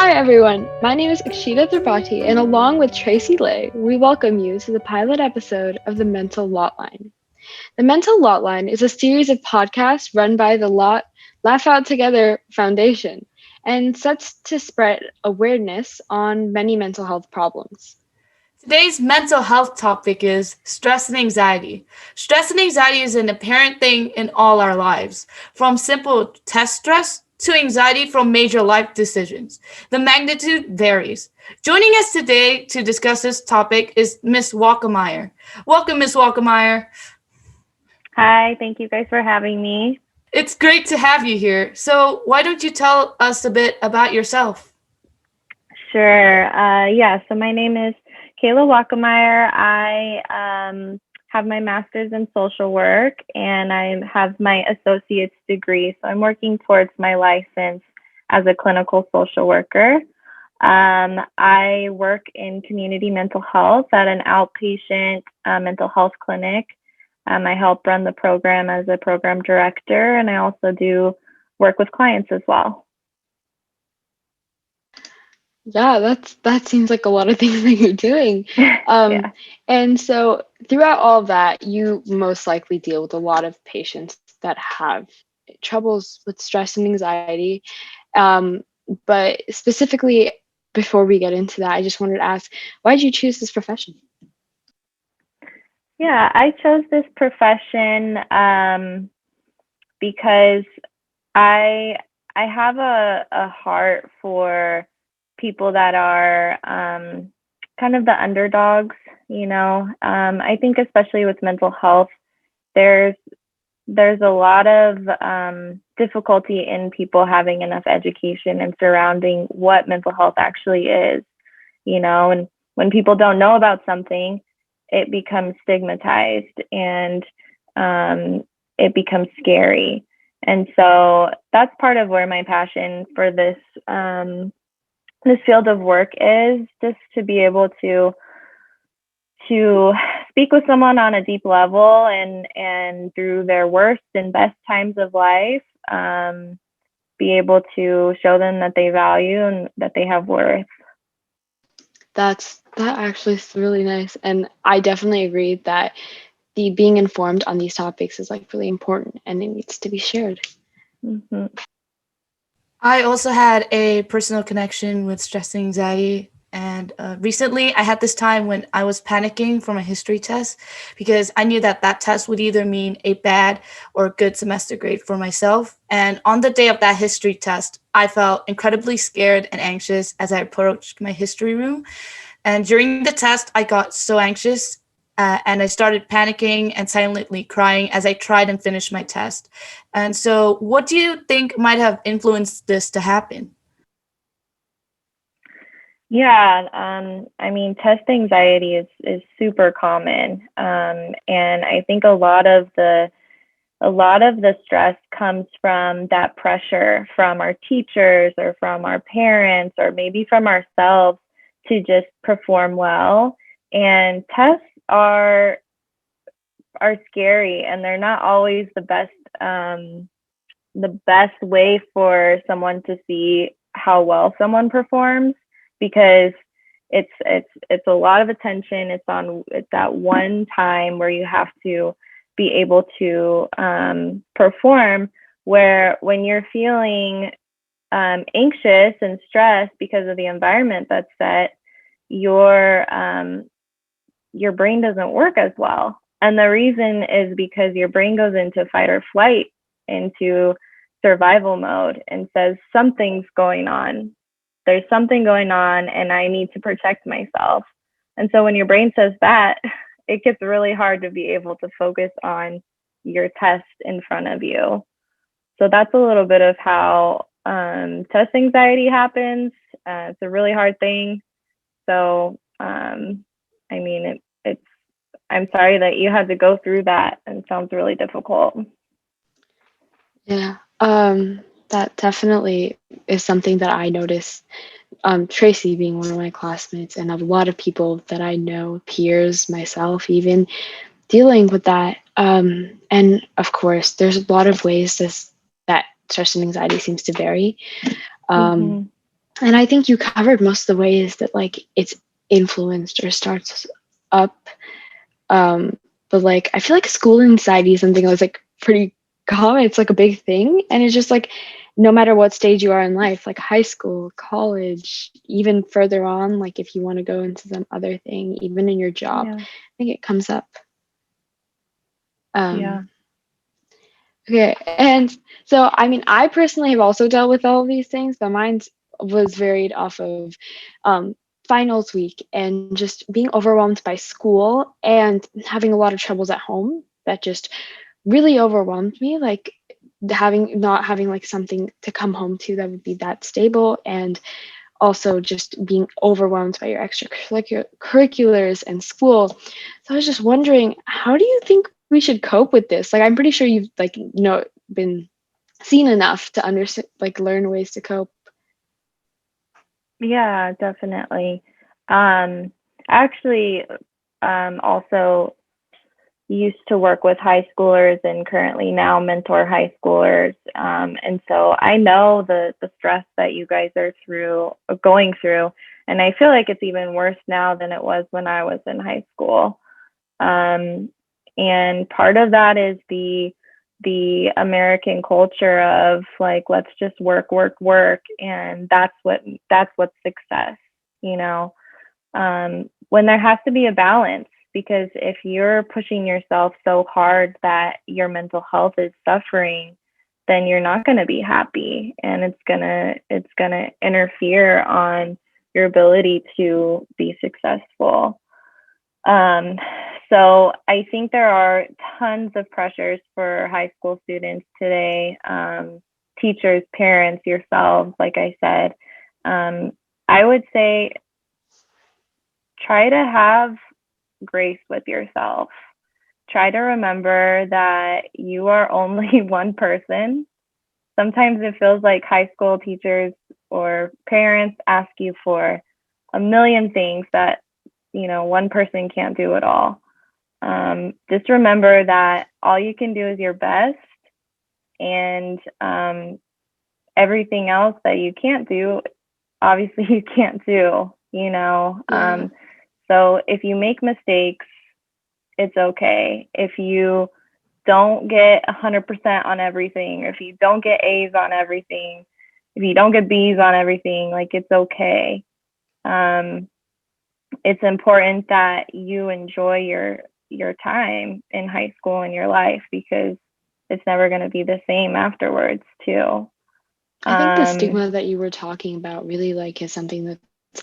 Hi everyone, my name is Akshita Tripathi, and along with Tracy Lay, we welcome you to the pilot episode of the Mental Lotline. The Mental Lotline is a series of podcasts run by the Laugh Out Together Foundation and sets to spread awareness on many mental health problems. Today's mental health topic is stress and anxiety. Stress and anxiety is an apparent thing in all our lives, from simple test stress to anxiety from major life decisions. The magnitude varies. Joining us today to discuss this topic is Miss Walkemeyer. Welcome, Miss Walkemeyer. Hi, thank you guys for having me. It's great to have you here. So, why don't you tell us a bit about yourself? Sure. So my name is Kayla Walkemeyer. I have my master's in social work and I have my associate's degree. So I'm working towards my license as a clinical social worker. I work in community mental health at an outpatient mental health clinic. I help run the program as a program director, and I also do work with clients as well. Yeah, that seems like a lot of things that you're doing. Yeah. And so throughout all of that, you most likely deal with a lot of patients that have troubles with stress and anxiety. Um, but specifically, before we get into that, I just wanted to ask, why did you choose this profession? Yeah, I chose this profession because I I have a heart for people that are kind of the underdogs, you know. I think especially with mental health, there's there's a lot of difficulty in people having enough education and surrounding what mental health actually is, you know, and when people don't know about something, it becomes stigmatized and it becomes scary. And so that's part of where my passion for this field of work is, just to be able to speak with someone on a deep level and through their worst and best times of life, be able to show them that they value and that they have worth. That actually is really nice, and I definitely agree that the being informed on these topics is like really important, and it needs to be shared. Mm-hmm. I also had a personal connection with stress and anxiety. And recently, I had this time when I was panicking for my history test because I knew that that test would either mean a bad or good semester grade for myself. And on the day of that history test, I felt incredibly scared and anxious as I approached my history room. And during the test, I got so anxious and I started panicking and silently crying as I tried and finished my test. And so, what do you think might have influenced this to happen? Yeah, I mean, test anxiety is super common, and I think a lot of the stress comes from that pressure from our teachers or from our parents or maybe from ourselves to just perform well. And tests are scary, and they're not always the best way for someone to see how well someone performs, because it's a lot of attention. It's that one time where you have to be able to perform, where when you're feeling anxious and stressed because of the environment that's set, your brain doesn't work as well. And the reason is because your brain goes into fight or flight, into survival mode, and says something's going on. There's something going on and I need to protect myself. And so when your brain says that, it gets really hard to be able to focus on your test in front of you. So that's a little bit of how test anxiety happens. It's a really hard thing. So, I mean, it's, I'm sorry that you had to go through that, and it sounds really difficult. Yeah, that definitely is something that I noticed. Tracy being one of my classmates, and a lot of people that I know, peers, myself, even dealing with that. And of course, there's a lot of ways that stress and anxiety seems to vary. Um, Mm-hmm. And I think you covered most of the ways that like it's influenced or starts up. But like I feel like school anxiety is something that was like pretty common. It's like a big thing. And it's just like no matter what stage you are in life, like high school, college, even further on, like if you want to go into some other thing, even in your job, Yeah. I think it comes up. Yeah. Okay, and so I mean, I personally have also dealt with all of these things, but mine was varied off of um, finals week and just being overwhelmed by school and having a lot of troubles at home that just really overwhelmed me. Like having not having like something to come home to that would be that stable, and also just being overwhelmed by your extracurriculars and school. So I was just wondering, how do you think we should cope with this? Like, I'm pretty sure you've like been seen enough to understand, like, learn ways to cope. Yeah, definitely. Actually, also used to work with high schoolers and currently now mentor high schoolers. And so I know the stress that you guys are going through. And I feel like it's even worse now than it was when I was in high school. Um, and part of that is the American culture of like, let's just work, work, work, and that's what's success, you know. When there has to be a balance, because if you're pushing yourself so hard that your mental health is suffering, then you're not going to be happy, and it's gonna interfere on your ability to be successful. Um, so I think there are tons of pressures for high school students today, teachers, parents, yourselves, like I said. Um, I would say try to have grace with yourself. Try to remember that you are only one person. Sometimes it feels like high school teachers or parents ask you for a million things that, one person can't do it all. Just remember that all you can do is your best, and everything else that you can't do, obviously you can't do, Yeah. So if you make mistakes, it's okay. If you don't get 100% on everything, or if you don't get A's on everything, if you don't get B's on everything, like, it's okay. Um, it's important that you enjoy your time in high school and your life, because it's never going to be the same afterwards too. I think the Um, stigma that you were talking about really like is something that's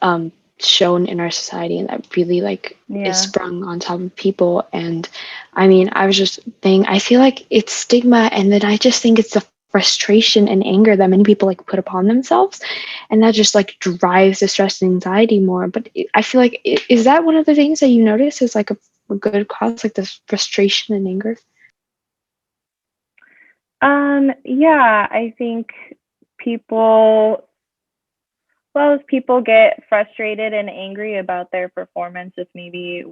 um, shown in our society and that really like is yeah. sprung on top of people. And I mean, I was just thinking, I feel like it's stigma, and then I just think it's the frustration and anger that many people like put upon themselves, and that just like drives the stress and anxiety more. But I feel like is that one of the things that you notice is like a good cause, like this frustration and anger? Yeah, I think people, well, as people get frustrated and angry about their performance, if maybe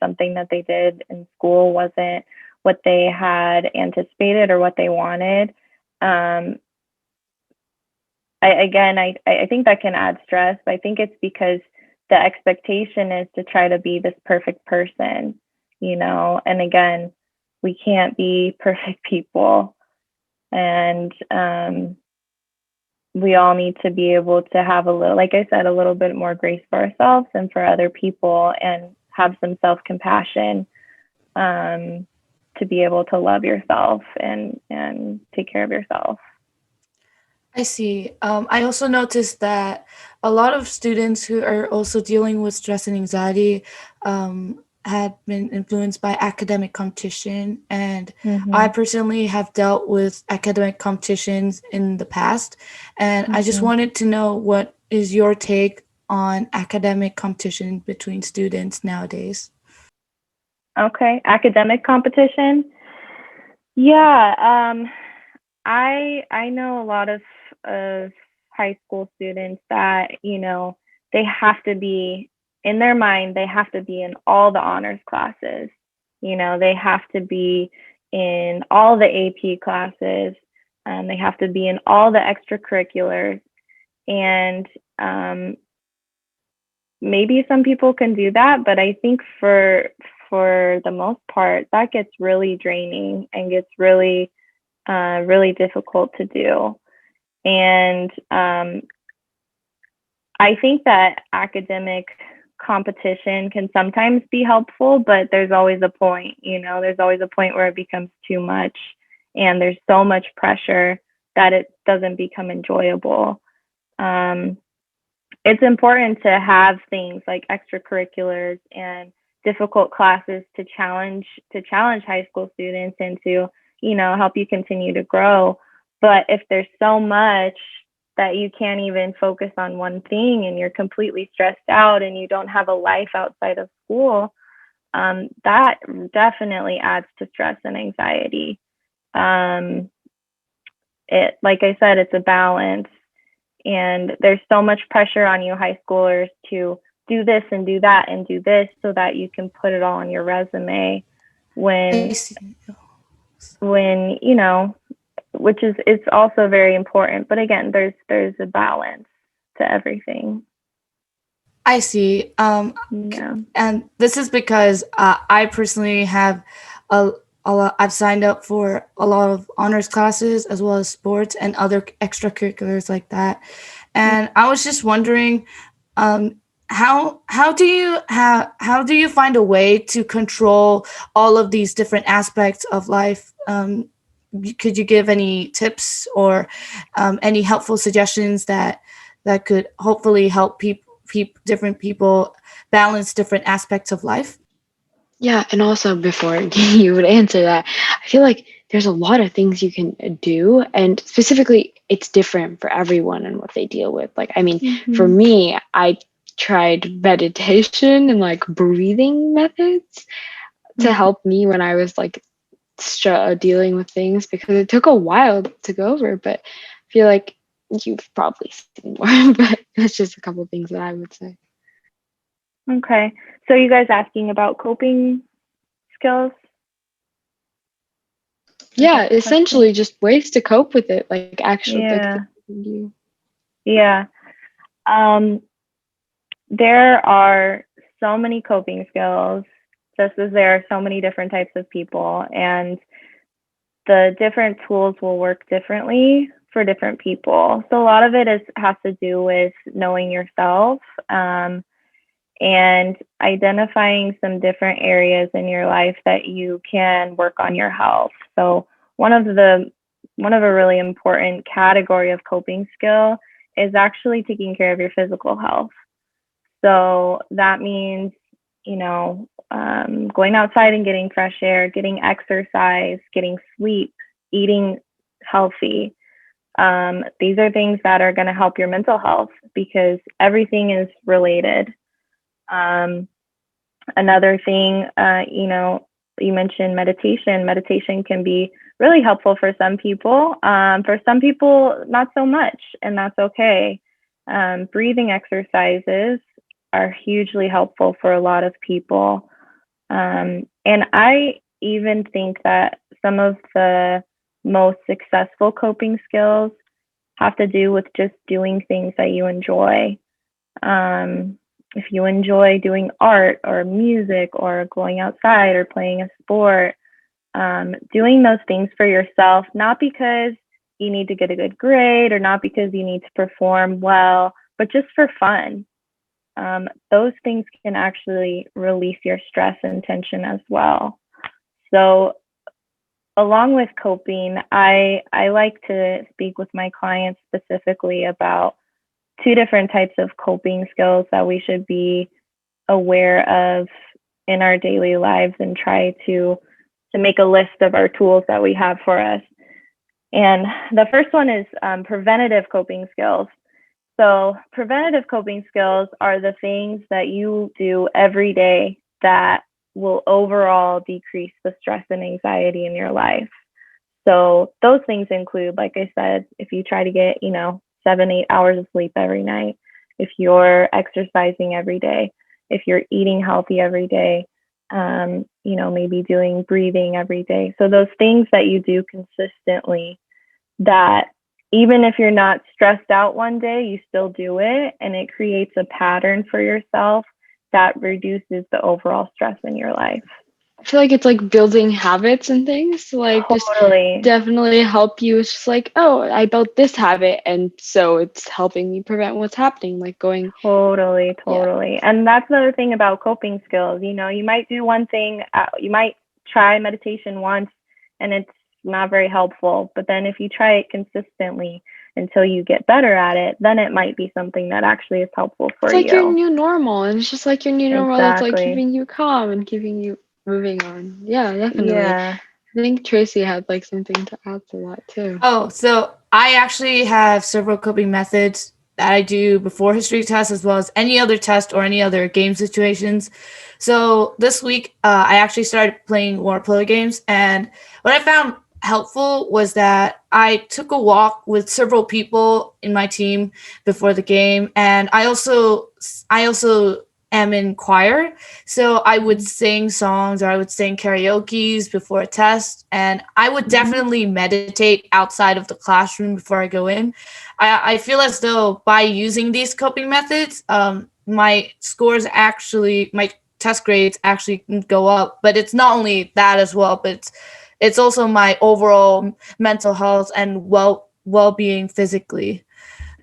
something that they did in school wasn't what they had anticipated or what they wanted. Um, I think that can add stress, but I think it's because the expectation is to try to be this perfect person, and again, we can't be perfect people. And we all need to be able to have a little, like I said, a little bit more grace for ourselves and for other people, and have some self-compassion, to be able to love yourself and take care of yourself. I see. I also noticed that a lot of students who are also dealing with stress and anxiety had been influenced by academic competition. And I Mm-hmm. personally have dealt with academic competitions in the past. And I just Mm-hmm. wanted to know, what is your take on academic competition between students nowadays? Okay, academic competition. Yeah, I know a lot of high school students that, they have to be, in their mind, they have to be in all the honors classes. They have to be in all the AP classes, and they have to be in all the extracurriculars. And maybe some people can do that, but I think for the most part, that gets really draining and gets really really difficult to do. And I think that academic competition can sometimes be helpful, but there's always a point, there's always a point where it becomes too much and there's so much pressure that it doesn't become enjoyable. It's important to have things like extracurriculars and difficult classes to challenge high school students and to help you continue to grow. But if there's so much that you can't even focus on one thing and you're completely stressed out and you don't have a life outside of school, that definitely adds to stress and anxiety. Like I said, it's a balance. And there's so much pressure on you high schoolers to do this and do that and do this so that you can put it all on your resume when which is, it's also very important. But again, there's a balance to everything. I see. Yeah. And this is because I personally have I've signed up for a lot of honors classes as well as sports and other extracurriculars like that. And I was just wondering, how do you find a way to control all of these different aspects of life? Could you give any tips or any helpful suggestions that could hopefully help different people balance different aspects of life? Yeah, and also before you would answer that, I feel like there's a lot of things you can do, and specifically, it's different for everyone and what they deal with. Like, I mean, for me, I tried meditation and like breathing methods to help me when I was like dealing with things, because it took a while to go over, but I feel like you've probably seen more, but that's just a couple of things that I would say. Okay. So you guys asking about coping skills? Yeah, essentially just ways to cope with it, like actual like Yeah. things you can do. Yeah. There are so many coping skills, just as there are so many different types of people, and the different tools will work differently for different people. So a lot of it has to do with knowing yourself, and identifying some different areas in your life that you can work on your health. So one of a really important category of coping skill is actually taking care of your physical health. So that means, going outside and getting fresh air, getting exercise, getting sleep, eating healthy. These are things that are going to help your mental health because everything is related. Another thing, you mentioned meditation. Meditation can be really helpful for some people. For some people, not so much, and that's okay. Breathing exercises are hugely helpful for a lot of people. And I even think that some of the most successful coping skills have to do with just doing things that you enjoy. If you enjoy doing art or music or going outside or playing a sport, doing those things for yourself, not because you need to get a good grade or not because you need to perform well, but just for fun. Those things can actually release your stress and tension as well. So along with coping, I like to speak with my clients specifically about two different types of coping skills that we should be aware of in our daily lives and try to make a list of our tools that we have for us. And the first one is preventative coping skills. So preventative coping skills are the things that you do every day that will overall decrease the stress and anxiety in your life. So those things include, like I said, if you try to get, 7-8 hours of sleep every night, if you're exercising every day, if you're eating healthy every day, maybe doing breathing every day. So those things that you do consistently that even if you're not stressed out one day, you still do it, and it creates a pattern for yourself that reduces the overall stress in your life. I feel like it's like building habits and things to like just Totally. definitely help you. It's just like, oh, I built this habit, and so it's helping me prevent what's happening, like going, Totally, yeah. totally. And that's another thing about coping skills. You know, you might do one thing, you might try meditation once and it's not very helpful. But then if you try it consistently until you get better at it, then it might be something that actually is helpful for It's like your you. new normal, and it's just like your new normal that's like Exactly. keeping you calm and keeping you moving on. Yeah, definitely. Yeah. I think Tracy had like something to add to that too. Oh, so I actually have several coping methods that I do before history tests as well as any other test or any other game situations. So this week, I actually started playing more player games, and what I found helpful was that I took a walk with several people in my team before the game, and I also am in choir, so I would sing songs or I would sing karaoke's before a test, and I would definitely meditate outside of the classroom before I go in. I feel as though by using these coping methods, my test grades actually go up. But it's not only that as well, but it's also my overall mental health and well-being physically.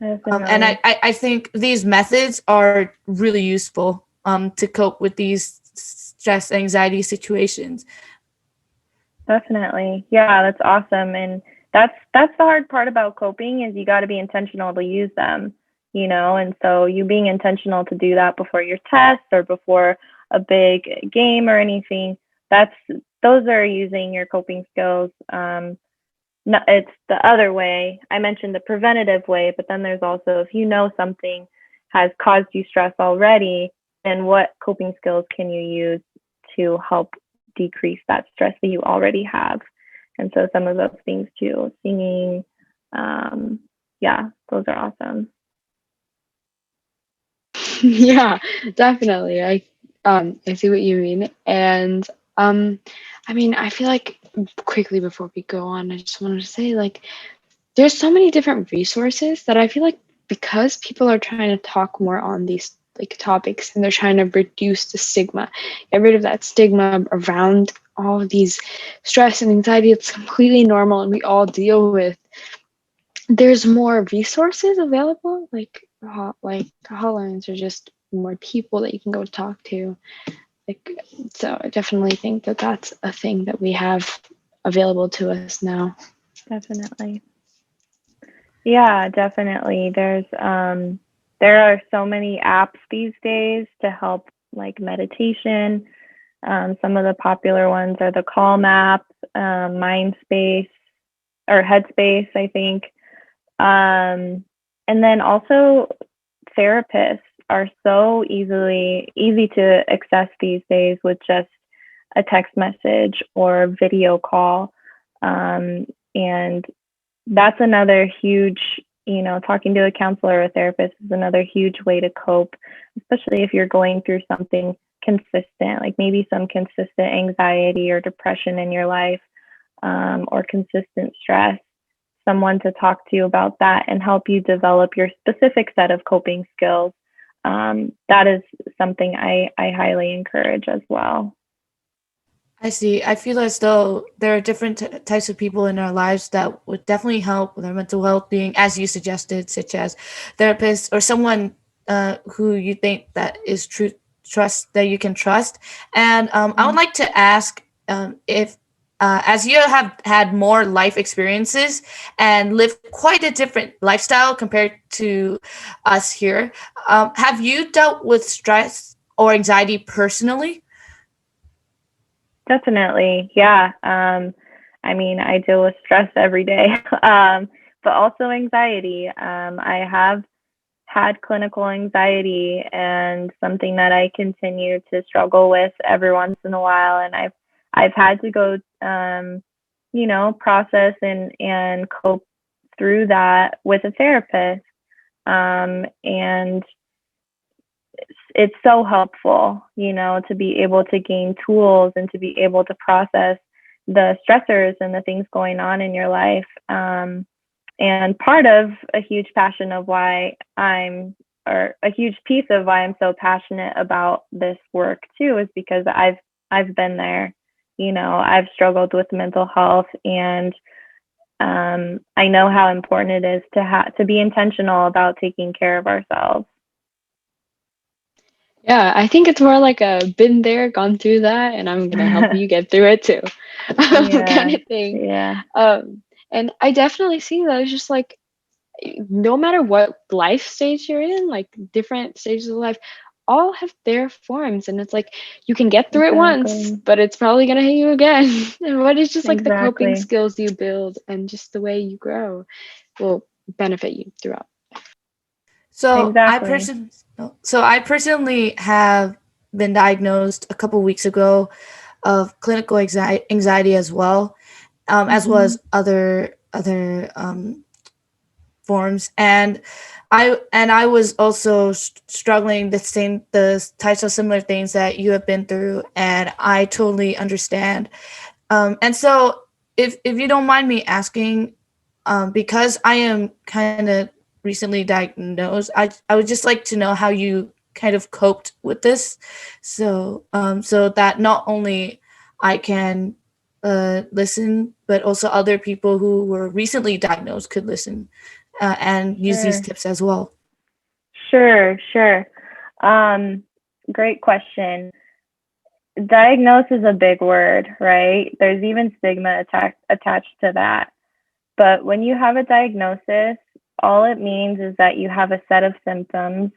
And Definitely. I think these methods are really useful to cope with these stress anxiety situations. Definitely. Yeah, that's awesome. And that's the hard part about coping is you got to be intentional to use them, you know, and so you being intentional to do that before your test or before a big game or anything, that's those are using your coping skills. No, it's the other way. I mentioned the preventative way, but then there's also if you know something has caused you stress already, then what coping skills can you use to help decrease that stress that you already have? And so some of those things too, singing, yeah, those are awesome. Yeah, definitely. I see what you mean. And um I mean, I feel like quickly before we go on, I just wanted to say like there's so many different resources that I feel like because people are trying to talk more on these like topics and they're trying to reduce the stigma, get rid of that stigma around all of these stress and anxiety. It's completely normal and we all deal with. There's more resources available, like hotlines or just more people that you can go talk to. Like, so I definitely think that that's a thing that we have available to us now. Definitely. Yeah, definitely. There are so many apps these days to help like meditation. Some of the popular ones are the Calm app, Mindspace or Headspace, I think. And then also therapists are so easy to access these days with just a text message or video call. And that's another huge, you know, talking to a counselor or a therapist is another huge way to cope, especially if you're going through something consistent, like maybe some consistent anxiety or depression in your life, or consistent stress. Someone to talk to you about that and help you develop your specific set of coping skills. That is something I highly encourage as well. I see. I feel as though there are different types of people in our lives that would definitely help with our mental well-being, as you suggested, such as therapists or someone who you think that is trust that you can trust. And I would like to ask if, as you have had more life experiences and lived quite a different lifestyle compared to us here, have you dealt with stress or anxiety personally? Definitely. Yeah. I mean, I deal with stress every day, but also anxiety. I have had clinical anxiety and something that I continue to struggle with every once in a while. And I've had to go, you know, process and cope through that with a therapist. And it's so helpful, you know, to be able to gain tools and to be able to process the stressors and the things going on in your life. And part of a huge passion of why or a huge piece of why I'm so passionate about this work too, is because I've been there. I've struggled with mental health, and I know how important it is to be intentional about taking care of ourselves. Yeah, I think it's more like a been there, gone through that, and I'm gonna help you get through it too, Yeah, kind of thing. yeah, And I definitely see that. It's just like no matter what life stage you're in, like different stages of life, all have their forms, and it's like you can get through it once, exactly, but it's probably gonna hit you again. And what is just like the coping exactly, skills you build and just the way you grow will benefit you throughout. So I exactly. person so I personally have been diagnosed a couple weeks ago of clinical anxiety as well, as well Hmm. as other forms. And I was also struggling the types of similar things that you have been through, and I totally understand. And so, if you don't mind me asking, because I am kind of recently diagnosed, I would just like to know how you kind of coped with this, so that not only I can listen, but also other people who were recently diagnosed could listen and use these Sure, tips as well. sure. Um, Great question. Diagnose is a big word, right? There's even stigma attached to that. But when you have a diagnosis, all it means is that you have a set of symptoms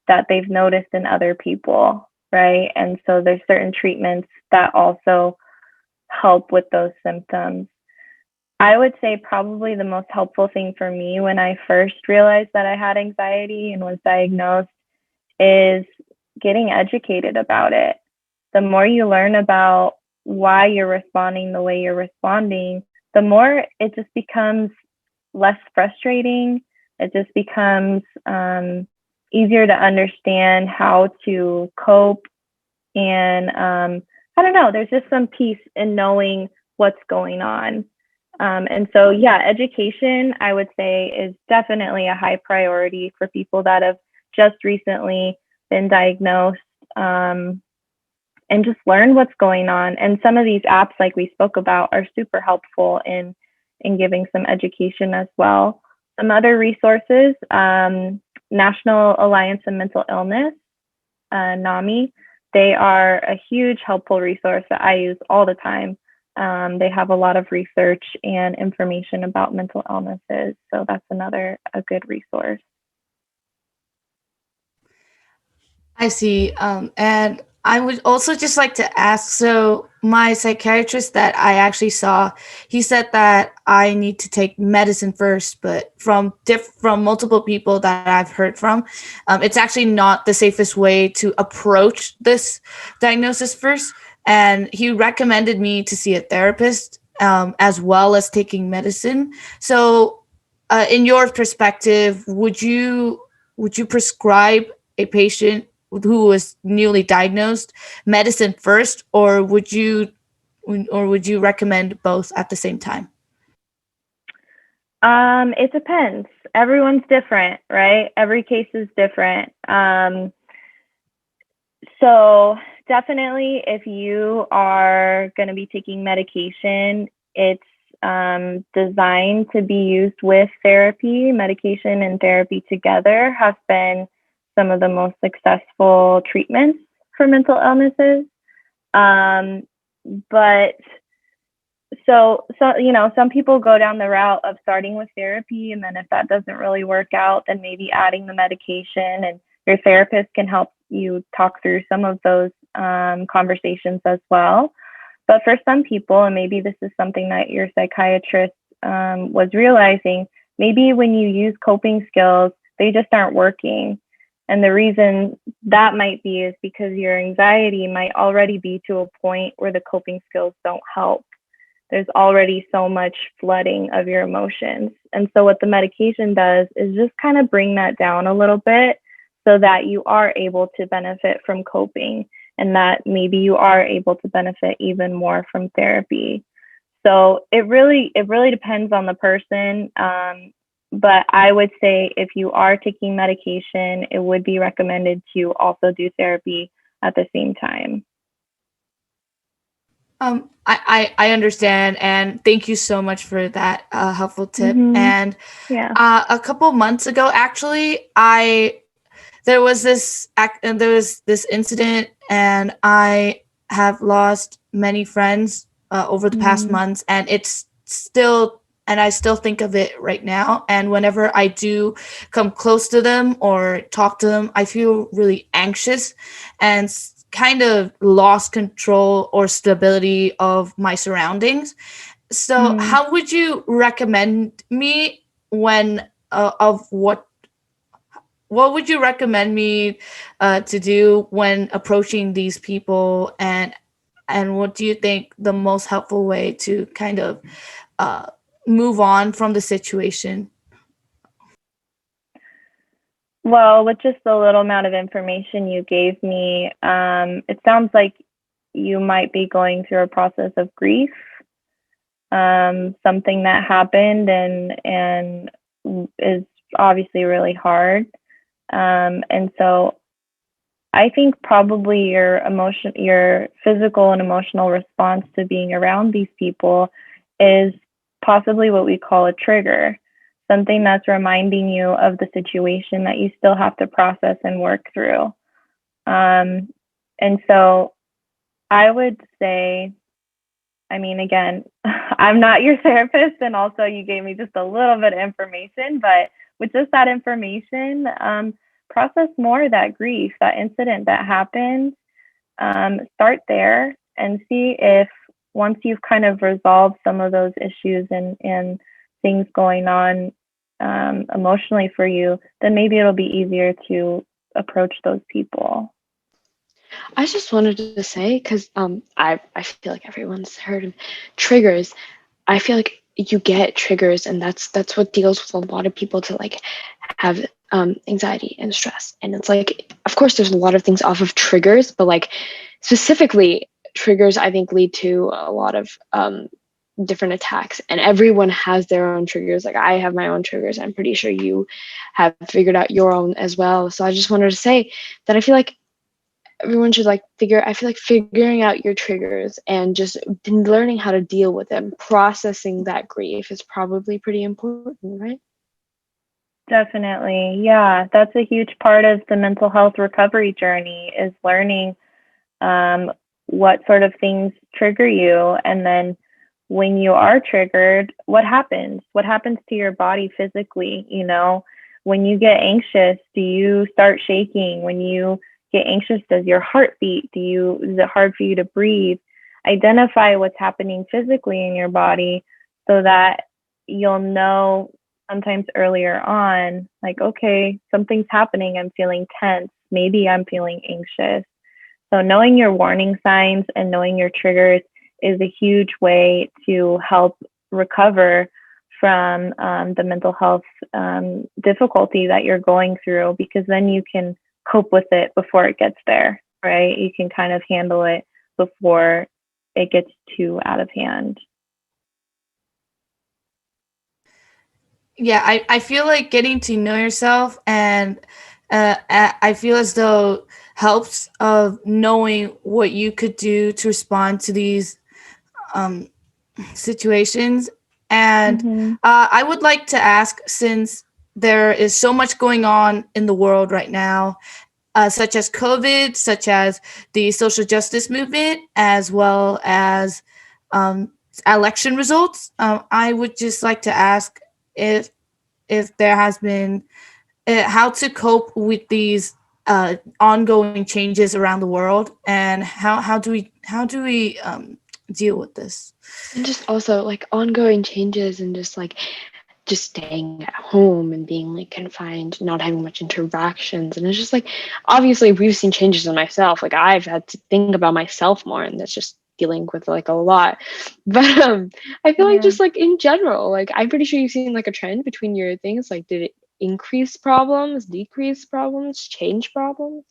that they've noticed in other people, right? And so there's certain treatments that also help with those symptoms. I would say probably the most helpful thing for me when I first realized that I had anxiety and was diagnosed is getting educated about it. The more you learn about why you're responding the way you're responding, the more it just becomes less frustrating. It just becomes easier to understand how to cope. And I don't know, there's just some peace in knowing what's going on. And so, yeah, education, I would say, is definitely a high priority for people that have just recently been diagnosed, um, and just learn what's going on. And some of these apps, like we spoke about, are super helpful in giving some education as well. Some other resources, National Alliance on Mental Illness, NAMI, they are a huge helpful resource that I use all the time. They have a lot of research and information about mental illnesses, so that's another a good resource. I see. And I would also just like to ask, so my psychiatrist that I actually saw, he said that I need to take medicine first, but from multiple people that I've heard from, it's actually not the safest way to approach this diagnosis first. And he recommended me to see a therapist, as well as taking medicine. So, in your perspective, would you prescribe a patient who was newly diagnosed medicine first, or would you recommend both at the same time? It depends. Everyone's different, right? Every case is different. So definitely, if you are going to be taking medication, it's designed to be used with therapy. Medication and therapy together have been some of the most successful treatments for mental illnesses. Um, but some people go down the route of starting with therapy, and then if that doesn't really work out, then maybe adding the medication, and your therapist can help you talk through some of those conversations as well. But for some people, and maybe this is something that your psychiatrist was realizing, maybe when you use coping skills, they just aren't working. And the reason that might be is because your anxiety might already be to a point where the coping skills don't help. There's already so much flooding of your emotions. And so, what the medication does is just kind of bring that down a little bit so that you are able to benefit from coping, and that maybe you are able to benefit even more from therapy. So it really depends on the person. But I would say if you are taking medication, it would be recommended to also do therapy at the same time. I understand, and thank you so much for that helpful tip. Mm-hmm. And Yeah. a couple months ago, actually, there was this incident, and I have lost many friends over the past Mm. months, and I still think of it right now. And whenever I do come close to them or talk to them, I feel really anxious and kind of lost control or stability of my surroundings. So, Mm. how would you recommend me when of what would you recommend me to do when approaching these people, and what do you think the most helpful way to kind of uh, move on from the situation? Well, with just the little amount of information you gave me, it sounds like you might be going through a process of grief, something that happened and is obviously really hard. And so I think probably your physical and emotional response to being around these people is possibly what we call a trigger, something that's reminding you of the situation that you still have to process and work through. Um, and so I would say, I mean, again, I'm not your therapist, and also you gave me just a little bit of information, but with just that information, process more of that grief, that incident that happened. Start there and see if once you've kind of resolved some of those issues and things going on emotionally for you, then maybe it'll be easier to approach those people. I just wanted to say, because I feel like everyone's heard of triggers. I feel like you get triggers, and that's what deals with a lot of people to like have anxiety and stress. And it's like, of course, there's a lot of things off of triggers, but like specifically, triggers I think lead to a lot of different attacks, and everyone has their own triggers. Like I have my own triggers. I'm pretty sure you have figured out your own as well. So I just wanted to say that I feel like everyone should like I feel like figuring out your triggers and just learning how to deal with them, processing that grief is probably pretty important, right? Definitely. Yeah, that's a huge part of the mental health recovery journey is learning um, what sort of things trigger you. And then when you are triggered, what happens? What happens to your body physically? You know, when you get anxious, do you start shaking? When you get anxious, does your heart beat? Is it hard for you to breathe? Identify what's happening physically in your body so that you'll know sometimes earlier on, like, okay, something's happening. I'm feeling tense. Maybe I'm feeling anxious. So knowing your warning signs and knowing your triggers is a huge way to help recover from the mental health difficulty that you're going through, because then you can cope with it before it gets there, right? You can kind of handle it before it gets too out of hand. Yeah, I feel like getting to know yourself, and I feel as though helps of knowing what you could do to respond to these um, situations. And Mm-hmm. I would like to ask, since there is so much going on in the world right now, such as COVID, such as the social justice movement, as well as um, election results, I would just like to ask if there has been how to cope with these ongoing changes around the world, and how do we deal with this. And just also like ongoing changes and just staying at home and being like confined, not having much interactions. And it's just like, obviously we've seen changes in myself. Like I've had to think about myself more, and that's just dealing with like a lot. But I feel like Yeah. just like in general, like I'm pretty sure you've seen like a trend between your things. Like did it increase problems, decrease problems, change problems?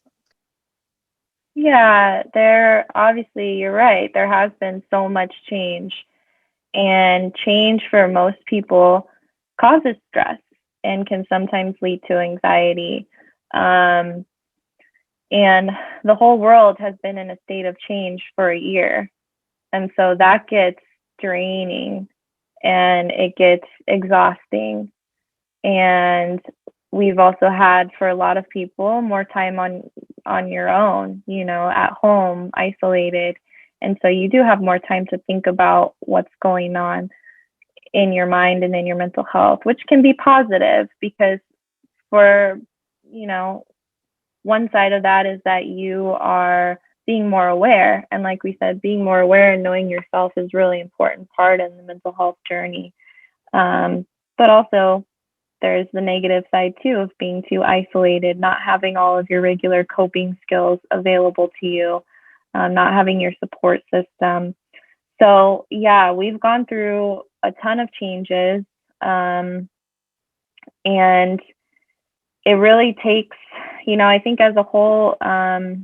Yeah, there obviously you're right. There has been so much change, and change for most people causes stress. and can sometimes lead to anxiety. And the whole world has been in a state of change for a year. And so that gets draining and it gets exhausting. And we've also had, for a lot of people, more time on your own, at home, isolated. And so you do have more time to think about what's going on in your mind and in your mental health, which can be positive because for, one side of that is that you are being more aware. And like we said, being more aware and knowing yourself is really important part in the mental health journey. But also there's the negative side too of being too isolated, not having all of your regular coping skills available to you, not having your support system. So yeah, we've gone through a ton of changes. And it really takes, I think as a whole, I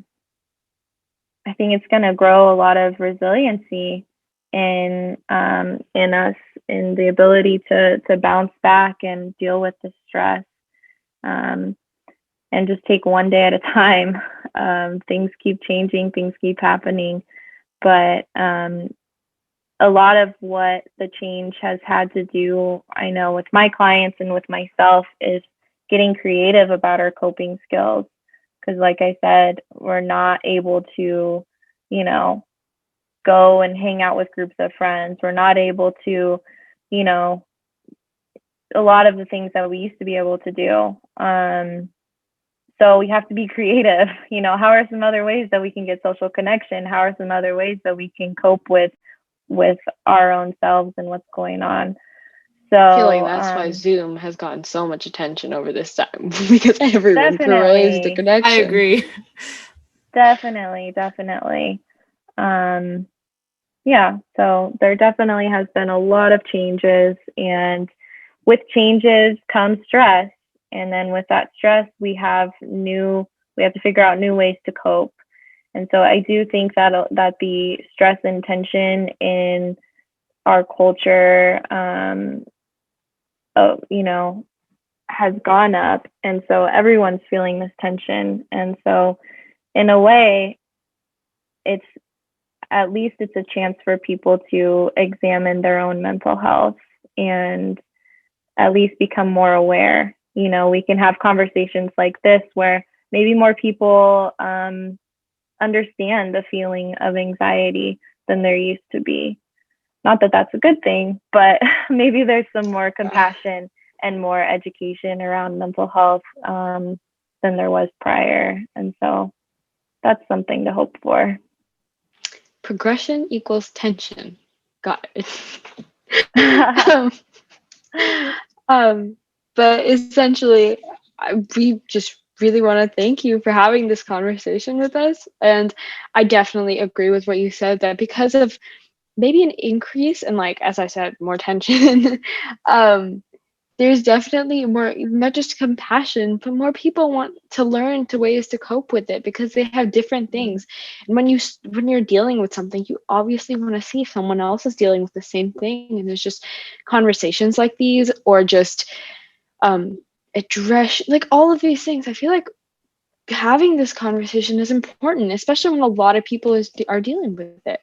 think it's going to grow a lot of resiliency in us, in the ability to bounce back and deal with the stress, and just take one day at a time. Things keep changing, things keep happening, but a lot of what the change has had to do, I know, with my clients and with myself, is getting creative about our coping skills. Because like I said, we're not able to, go and hang out with groups of friends. We're not able to, a lot of the things that we used to be able to do. So we have to be creative. How are some other ways that we can get social connection? How are some other ways that we can cope with our own selves and what's going on? So I feel like that's why Zoom has gotten so much attention over this time because everyone craves the definitely, connection. I agree. definitely. Yeah, so there definitely has been a lot of changes, and with changes comes stress. And then with that stress, we have to figure out new ways to cope. And so I do think that the stress and tension in our culture, has gone up. And so everyone's feeling this tension. And so in a way, it's a chance for people to examine their own mental health and at least become more aware. We can have conversations like this where maybe more people understand the feeling of anxiety than there used to be. Not that that's a good thing, but maybe there's some more compassion and more education around mental health than there was prior. And so that's something to hope for. Progression equals tension. Got it. But essentially, we just really want to thank you for having this conversation with us. And I definitely agree with what you said, that because of maybe an increase in, like, as I said, more tension, there's definitely more, not just compassion, but more people want to learn to ways to cope with it because they have different things. And when you're dealing with something, you obviously want to see if someone else is dealing with the same thing. And there's just conversations like these, or just address, like, all of these things. I feel like having this conversation is important, especially when a lot of people are dealing with it.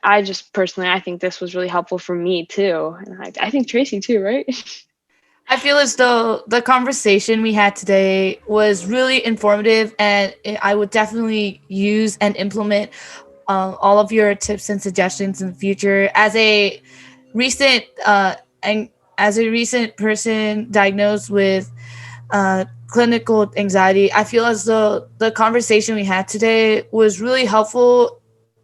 I just personally, I think this was really helpful for me too. And I think Tracy too, right? I feel as though the conversation we had today was really informative, and I would definitely use and implement all of your tips and suggestions in the future. Recent and as a recent person diagnosed with clinical anxiety, I feel as though the conversation we had today was really helpful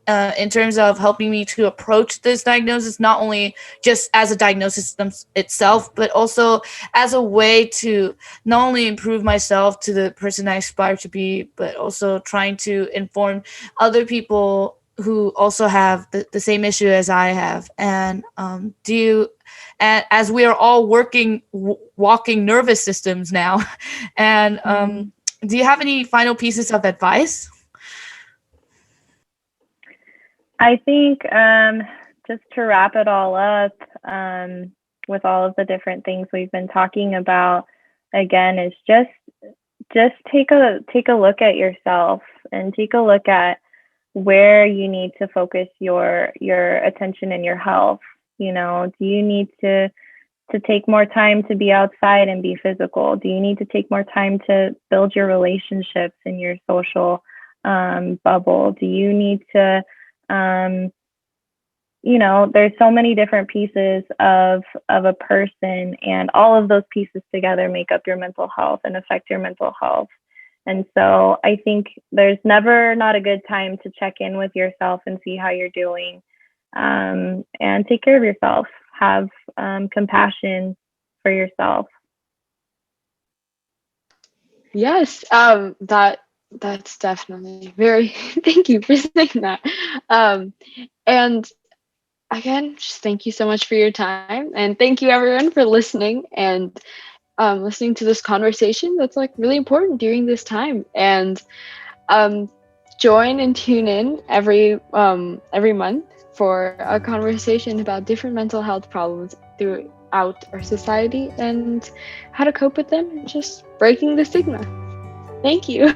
in terms of helping me to approach this diagnosis, not only just as a diagnosis itself, but also as a way to not only improve myself to the person I aspire to be, but also trying to inform other people who also have the same issue as I have. And as we are all walking nervous systems now, and do you have any final pieces of advice? I think just to wrap it all up, with all of the different things we've been talking about, again, is just take a look at yourself and take a look at where you need to focus your attention and your health. You know, do you need to take more time to be outside and be physical? Do you need to take more time to build your relationships and your social bubble? Do you need to you know, there's so many different pieces of a person, and all of those pieces together make up your mental health and affect your mental health. And so I think there's never not a good time to check in with yourself and see how you're doing, and take care of yourself. Have compassion for yourself. Yes, that's definitely very. Thank you for saying that. And again, just thank you so much for your time, and thank you everyone for listening and listening to this conversation that's like really important during this time. And um, join and tune in every month for a conversation about different mental health problems throughout our society and how to cope with them and just breaking the stigma. Thank you.